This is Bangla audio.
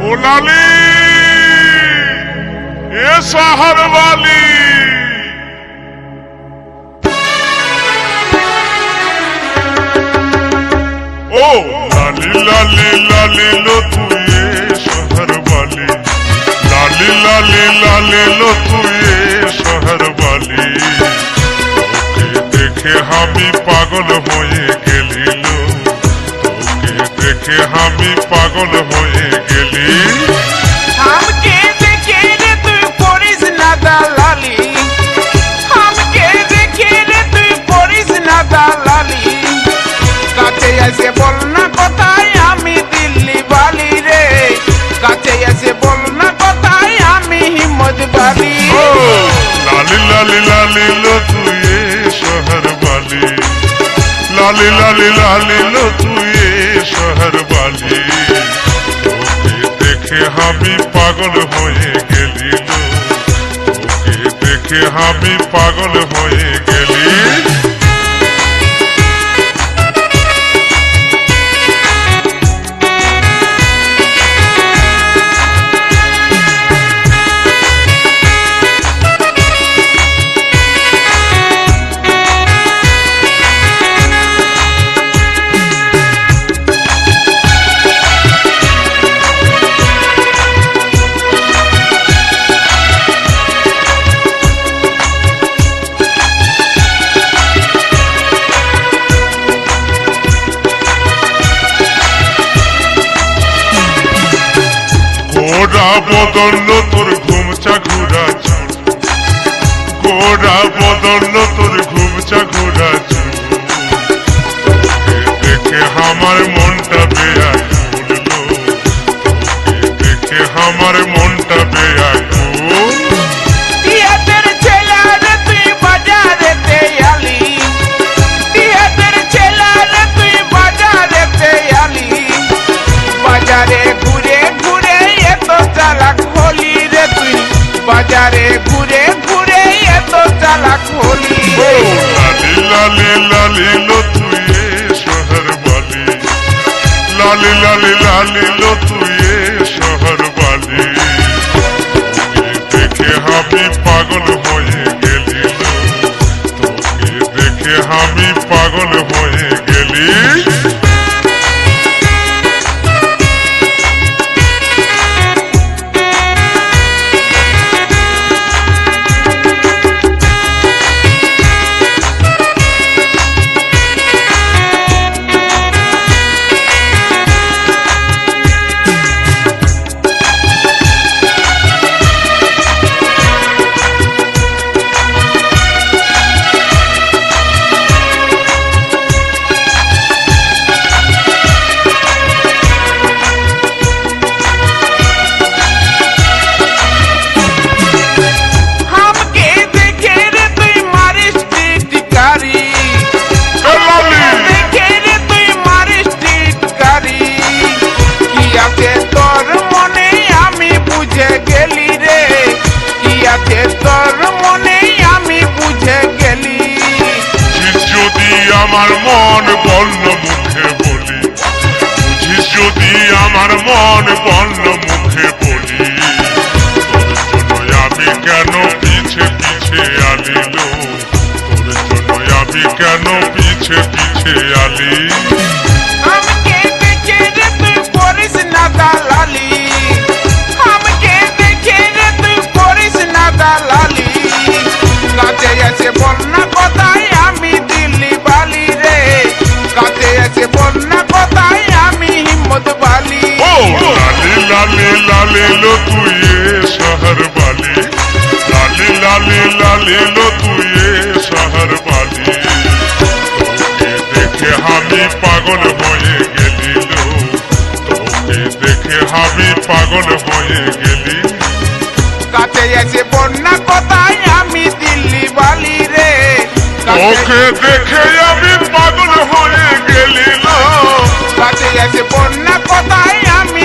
ओ लाली ये शहर वाली ओ लाली लाली लाली लो तू ये शहर वाली लाली लाली लाली लो तू ये शहर वाली তোকে দেখে আমি পাগল হয়ে গেলি লো তোকে দেখে আমি পাগল হয়ে গেলি हमके देखे रे तू पड़िस ना दालाली हमके देखे रे तू पड़िस ना दालाली काছে এসে বল না কোথায় আমি দিল্লি বালি রে কাছে এসে বল না কোথায় আমি হিম্মত বালি ओ लाली लाली लाली लो तू ये शहर वाली लाली लाली लाली लो तू ये शहर वाली তোকে দেখে আমি পাগল হয়ে গেলি লো তোকে দেখে আমি পাগল হয়ে গেলি গোরা বদল তোর ঘুমচা ঘুরা চুল গোরা বদল তোর ঘুমচা ঘুরা চুল তোকে দেখে আমার মনটা বেয়াকুল লো তোকে দেখে আমার মনটা বেয়াকুল দিয়াদের ছেলা রে তুই বাজারেতে আলি দিয়াদের ছেলা রে তুই বাজারেতে আলি বাজারে ঘুরে ঘুরে এত চালাক হলি রে তুই বাজারে ঘুরে ঘুরে এত চালাক হলি ओ लाली लाली लाली लो तू ये शहर वाली लाली लाली लाली लो तू ये शहर वाली তোকে দেখে আমি পাগল হয়ে গেলি লো তোকে দেখে আমি পাগল হয়ে গেলি हमके देखे रे तुई मारिस टिटकारी ओ लाली देखे रे तुई मारिस टिटकारी কি আছে তোর মনে আমি বুঝে গেলি রে কি আছে তোর মনে আমি বুঝে গেলি বুঝিস যদি আমার মন বন্য মুখে বলি বুঝিস যদি আমার মন বন্য মুখে বলি তোর জন্য আমি কেন পিছে পিছে আলিল তোর জন্য আমি কেন পিছে পিছে আলি हमके देखे रे तुई पड़िस ना दालाली हमके देखे रे तुई पड़िस ना दालाली কাছে এসে বল না কোথায় আমি দিল্লি বালি রে কাছে এসে বল না কোথায় আমি হিম্মত বালি ओ लाली लाली लाली लो तू ये शहर वाली लाली लाली लाली लो तू ये शहर वाली তোকে দেখে আমি পাগল হয়ে গেলি লো তোকে দেখে আমি পাগল হয়ে গেলি কাছে এসে বল না কোথায় আমি দিল্লি বালি রে তোকে দেখে আমি পাগল হয়ে গেলি লো কাছে এসে বল না কোথায় আমি